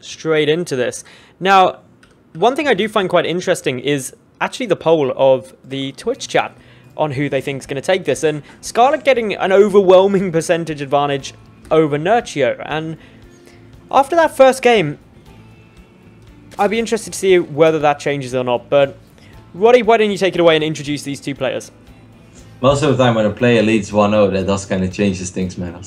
straight into this. Now, one thing I do find quite interesting is actually the poll of the Twitch chat on who they think is going to take this. And Scarlett getting an overwhelming percentage advantage over Nerchio. And after that first game, I'd be interested to see whether that changes or not. But Roddy, why don't you take it away and introduce these two players? Most of the time when a player leads 1-0, that does kind of changes things, man.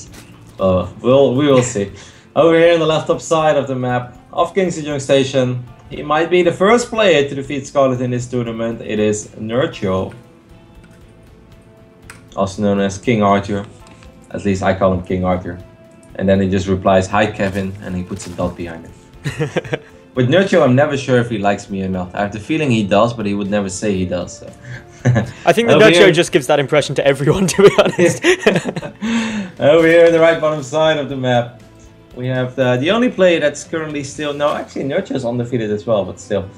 We will see. Over here on the left top side of the map, off KenZy Young Station, he might be the first player to defeat Scarlett in this tournament. It is Nerchio, also known as King Arthur. At least I call him King Arthur. And then he just replies, "Hi Kevin," and he puts a dot behind it. With Nerchio, I'm never sure if he likes me or not. I have the feeling he does, but he would never say he does. So. I think that Nerchio just gives that impression to everyone, to be honest. Over here on the right bottom side of the map, we have the only player that's currently still... No, actually Nerchio's undefeated as well, but still.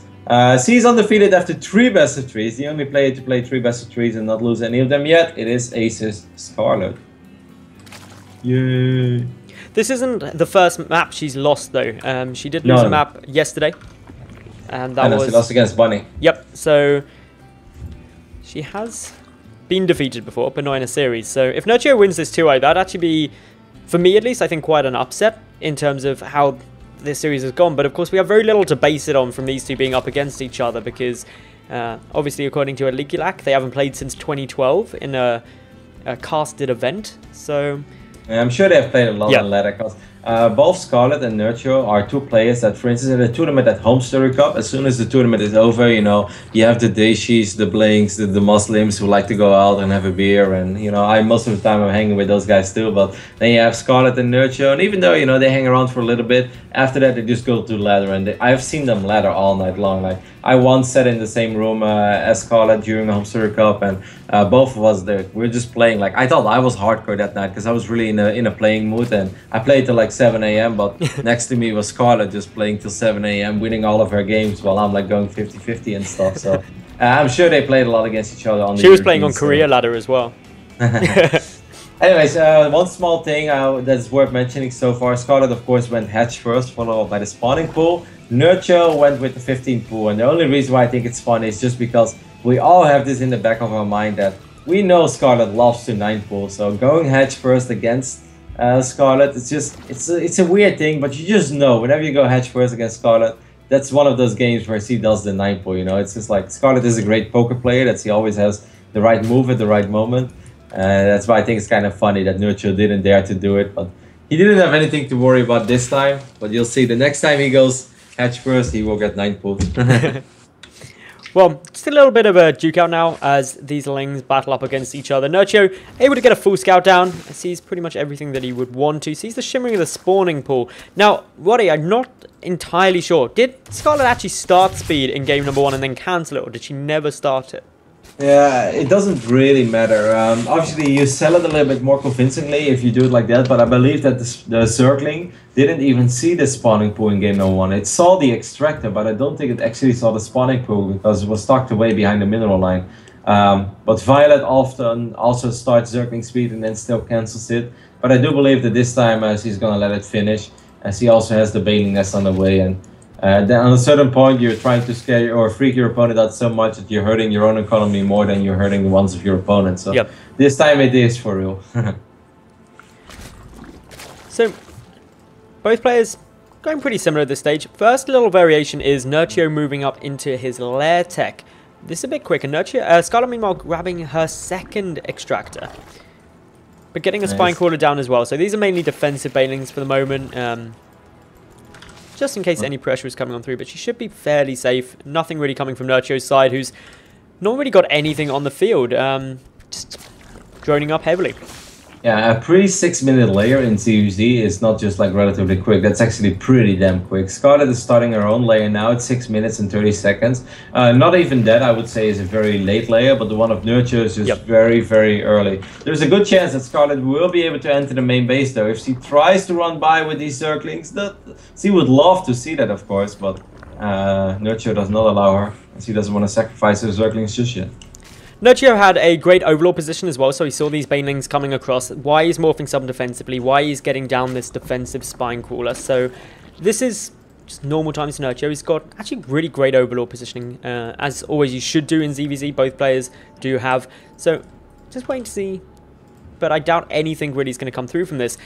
He's undefeated after 3 best of 3s. The only player to play 3 best of 3s and not lose any of them yet. It is Ace's Scarlett. Yay. This isn't the first map she's lost, though. She did lose a map yesterday. And that was... she lost against Bunny. Yep, so... She has been defeated before, but not in a series. So if Nerchio wins this 2-0, that'd actually be, for me at least, I think quite an upset in terms of how this series has gone. But of course, we have very little to base it on from these two being up against each other because, obviously, according to Aligulac, they haven't played since 2012 in a casted event. So yeah, I'm sure they've played a lot on ladder because both Scarlett and Nerchio are 2 players that, for instance, in the tournament at Home Story Cup, as soon as the tournament is over, you know, you have the Deshis, the Blinks, the Muslims who like to go out and have a beer, and you know, most of the time I'm hanging with those guys too. But then you have Scarlett and Nerchio, and even though, you know, they hang around for a little bit, after that they just go to ladder, and I've seen them ladder all night long. Like I once sat in the same room as Scarlett during a Home Story Cup, and both of us there, we were just playing. Like I thought I was hardcore that night because I was really in a playing mood, and I played till like 7 AM, but next to me was Scarlett just playing till 7 AM, winning all of her games while I'm like going 50-50 and stuff. So I'm sure they played a lot against each other. She was playing on career ladder as well. Anyways, one small thing that's worth mentioning so far, Scarlett of course went hatch first, followed up by the spawning pool. Nerchio went with the 15 pool, and the only reason why I think it's funny is just because we all have this in the back of our mind that we know Scarlett loves to 9 pool, so going hatch first against Scarlett, it's a weird thing, but you just know whenever you go hatch first against Scarlett, that's one of those games where she does the 9 pool, you know. It's just like Scarlett is a great poker player, that she always has the right move at the right moment. That's why I think it's kind of funny that Nerchio didn't dare to do it, but he didn't have anything to worry about this time. But you'll see the next time he goes hatch first, he will get 9 pools. Well, just a little bit of a duke out now as these lings battle up against each other. Nerchio able to get a full scout down. Sees pretty much everything that he would want to. Sees the shimmering of the spawning pool. Now, Roddy, I'm not entirely sure. Did Scarlett actually start speed in game number 1 and then cancel it, or did she never start it? Yeah, it doesn't really matter. Obviously, you sell it a little bit more convincingly if you do it like that, but I believe that the circling didn't even see the spawning pool in game number 1. It saw the extractor, but I don't think it actually saw the spawning pool because it was tucked away behind the mineral line. But Violet often also starts zergling speed and then still cancels it. But I do believe that this time she's gonna let it finish, as he also has the bailing nest on the way. And then on a certain point, you're trying to scare or freak your opponent out so much that you're hurting your own economy more than you're hurting the ones of your opponent. So this time it is for real. So both players going pretty similar at this stage. First little variation is Nerchio moving up into his lair tech. This is a bit quicker. Nerchio, Scarlett meanwhile grabbing her second extractor, but getting a spine crawler down as well. So these are mainly defensive bailings for the moment. Just in case any pressure is coming on through, but she should be fairly safe. Nothing really coming from Nerchio's side, who's not really got anything on the field. Just droning up heavily. Yeah, a pre-6 minute layer in ZvZ is not just like relatively quick, that's actually pretty damn quick. Scarlett is starting her own layer now at 6 minutes and 30 seconds. Not even that, I would say, is a very late layer, but the one of Nerchio is just very, very early. There's a good chance that Scarlett will be able to enter the main base though. If she tries to run by with these circlings, she would love to see that, of course, but Nerchio does not allow her, and she doesn't want to sacrifice her circlings just yet. Nerchio had a great overlord position as well, so he saw these banelings coming across. Why he's morphing sub defensively, why he's getting down this defensive spine crawler. So this is just normal times to Nerchio. He's got actually really great overlord positioning. As always, you should do in ZvZ. Both players do have. So, just waiting to see. But I doubt anything really is going to come through from this.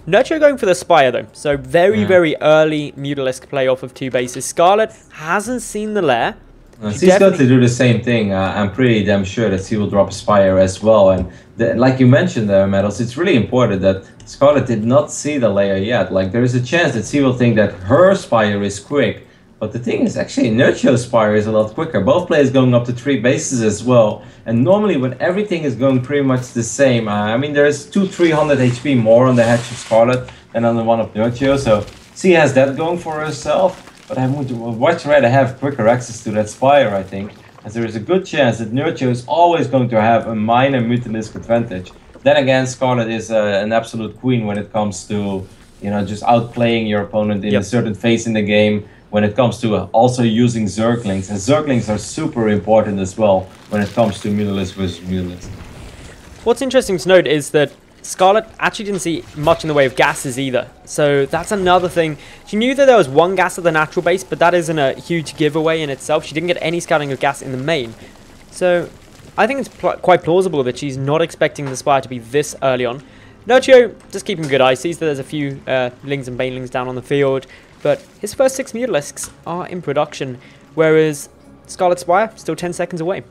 Nerchio going for the Spire, though. So, very early Mutalisk play off of 2 bases. Scarlett hasn't seen the lair. She's got to do the same thing. I'm pretty damn sure that she will drop a Spire as well. And like you mentioned there, Metals, it's really important that Scarlett did not see the layer yet. Like, there is a chance that she will think that her Spire is quick. But the thing is, actually, Nerchio's Spire is a lot quicker. Both players going up to 3 bases as well. And normally, when everything is going pretty much the same, I mean, there's 300 HP more on the hatch of Scarlett than on the one of Nerchio. So she has that going for herself. But I would much rather have quicker access to that Spire, I think, as there is a good chance that Nerchio is always going to have a minor Mutalisk advantage. Then again, Scarlett is an absolute queen when it comes to, you know, just outplaying your opponent in a certain phase in the game, when it comes to also using Zerglings. And Zerglings are super important as well when it comes to Mutalisk versus Mutalisk. What's interesting to note is that Scarlett actually didn't see much in the way of gases either. So that's another thing. She knew that there was 1 gas at the natural base, but that isn't a huge giveaway in itself. She didn't get any scouting of gas in the main. So I think it's quite plausible that she's not expecting the Spire to be this early on. Nerchio just keeping a good eye. Sees that there's a few Lings and Banelings down on the field. But his first 6 Mutalisks are in production. Whereas Scarlet Spire still 10 seconds away.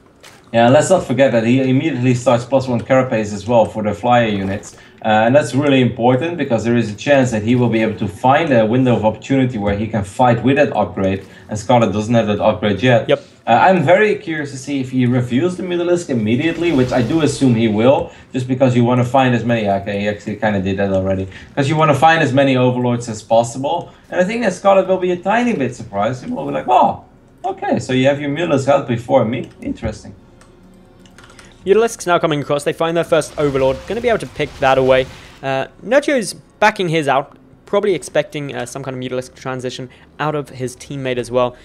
Yeah, let's not forget that he immediately starts +1 carapace as well for the flyer units. And that's really important because there is a chance that he will be able to find a window of opportunity where he can fight with that upgrade. And Scarlett doesn't have that upgrade yet. Yep. I'm very curious to see if he reviews the Mutalisk immediately, which I do assume he will, just because you want to find as many... Okay, he actually kind of did that already. Because you want to find as many Overlords as possible. And I think that Scarlett will be a tiny bit surprised. He will be like, oh, okay, so you have your Mutalisk out before me. Interesting. Mutalisks now coming across. They find their first Overlord. Going to be able to pick that away. Nerchio's backing his out. Probably expecting some kind of Mutalisk transition out of his teammate as well.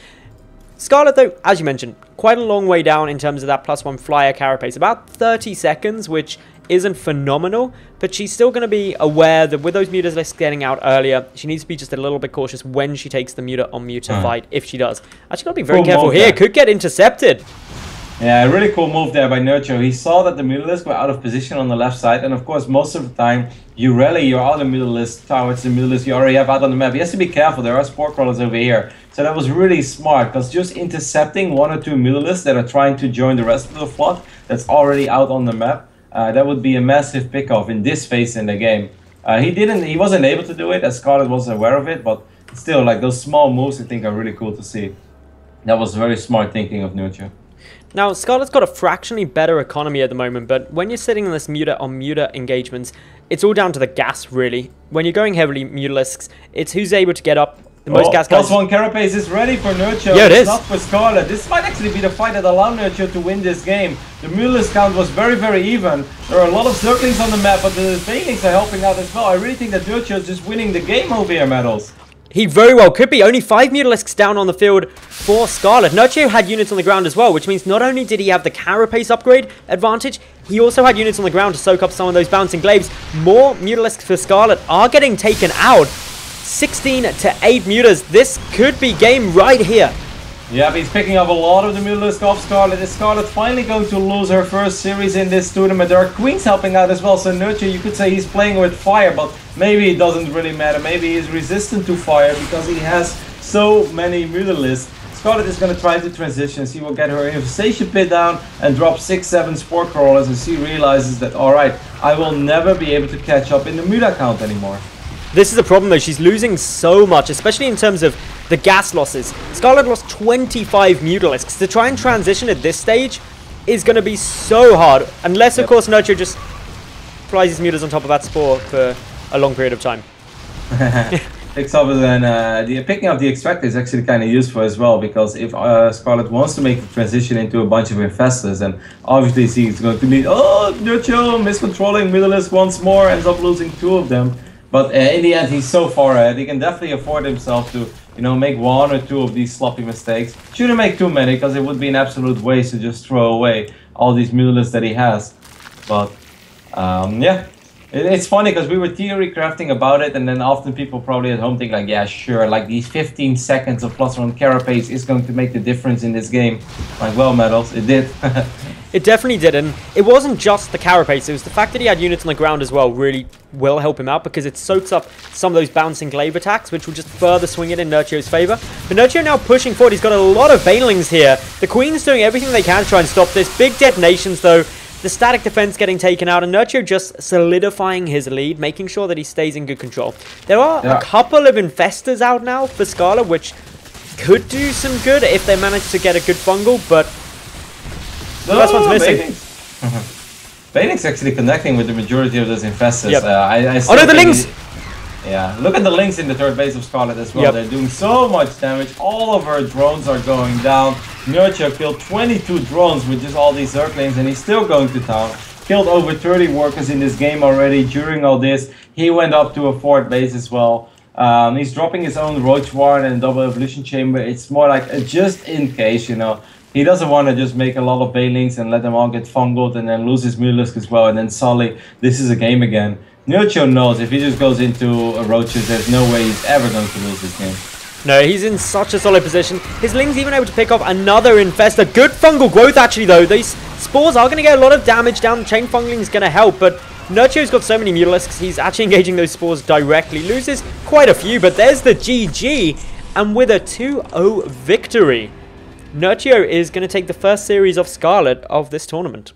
Scarlett, though, as you mentioned, quite a long way down in terms of that +1 flyer carapace. About 30 seconds, which isn't phenomenal. But she's still going to be aware that with those Mutalisks getting out earlier, she needs to be just a little bit cautious when she takes the Muta on Muta fight, if she does. Actually, got to be very careful here. Could get intercepted. Yeah, a really cool move there by Nerchio. He saw that the Mutalisk were out of position on the left side, and of course, most of the time, you rally your other Mutalisk towards the Mutalisk you already have out on the map. He has to be careful, there are Spore Crawlers over here. So that was really smart, because just intercepting 1 or 2 Mutalisks that are trying to join the rest of the flock that's already out on the map, that would be a massive pick-off in this phase in the game. He wasn't able to do it, as Scarlett was aware of it, but still, like, those small moves I think are really cool to see. That was very smart thinking of Nerchio. Now, Scarlett's got a fractionally better economy at the moment, but when you're sitting in this Muta on Muta engagements, it's all down to the gas, really. When you're going heavily Mutalisks, it's who's able to get up the most gas guys. +1 carapace is ready for Nerchio. Yeah, it is. Not for Scarlett. This might actually be the fight that allowed Nerchio to win this game. The Mutalisk count was very even. There are a lot of Zerglings on the map, but the Banelings are helping out as well. I really think that Nerchio is just winning the game over here, Metals. He very well could be. Only 5 Mutalisks down on the field for Scarlett. Nerchio had units on the ground as well, which means not only did he have the carapace upgrade advantage, he also had units on the ground to soak up some of those bouncing glaives. More Mutalisks for Scarlett are getting taken out. 16 to 8 Mutas. This could be game right here. Yeah, but he's picking up a lot of the Mutalisk off Scarlett. Is Scarlett finally going to lose her first series in this tournament? There are Queens helping out as well, so Nerchio, you could say he's playing with fire, but maybe it doesn't really matter. Maybe he's resistant to fire because he has so many Mutalisks. Scarlett is going to try to transition. She will get her infestation pit down and drop 6-7 Spore Crawlers, and she realizes that, alright, I will never be able to catch up in the Muta count anymore. This is the problem though, she's losing so much, especially in terms of the gas losses. Scarlett lost 25 Mutalisks. To try and transition at this stage is going to be so hard, unless of course Nerchio just flies his Mutas on top of that Spore for a long period of time. Picks up and picking up the extractor is actually kind of useful as well, because if Scarlett wants to make the transition into a bunch of infestors, and obviously she's going to be, oh, Nerchio miscontrolling Mutalisk once more, ends up losing 2 of them. But in the end, he's so far ahead, he can definitely afford himself to, you know, make 1 or 2 of these sloppy mistakes. Shouldn't make too many, because it would be an absolute waste to just throw away all these Mutalisks that he has. But, yeah, It's funny because we were theory crafting about it, and then often people probably at home think like, yeah, sure, like these 15 seconds of +1 carapace is going to make the difference in this game. Like, well, Metals, it did. It definitely did, and it wasn't just the carapace, it was the fact that he had units on the ground as well really will help him out, because it soaks up some of those bouncing glaive attacks, which will just further swing it in Nerchio's favor. But Nerchio now pushing forward, he's got a lot of banelings here. The Queen's doing everything they can to try and stop this. Big detonations though. The static defense getting taken out, and Nerchio just solidifying his lead, making sure that he stays in good control. There are a couple of infestors out now for Scarlett, which could do some good if they manage to get a good fungal, but the last one's missing. Bailing's actually connecting with the majority of those infestors. Yep. Oh no, the Lings! Yeah, look at the Lings in the third base of Scarlett as well. Yep. They're doing so much damage. All of her drones are going down. Nerchio killed 22 drones with just all these Zerglings, and he's still going to town. Killed over 30 workers in this game already during all this. He went up to a fourth base as well. He's dropping his own Roach Warren and double evolution chamber. It's more like a just in case, you know. He doesn't want to just make a lot of Bailings and let them all get fungled and then lose his Mutalisk as well. And then suddenly, this is a game again. Nerchio knows if he just goes into Roaches, there's no way he's ever going to lose this game. No, he's in such a solid position. His Ling's even able to pick off another infestor. Good fungal growth actually though. These spores are going to get a lot of damage down. The chain fungling is going to help, but Nerchio's got so many Mutalisks, he's actually engaging those spores directly. Loses quite a few, but there's the GG. And with a 2-0 victory, Nerchio is going to take the first series of Scarlett of this tournament.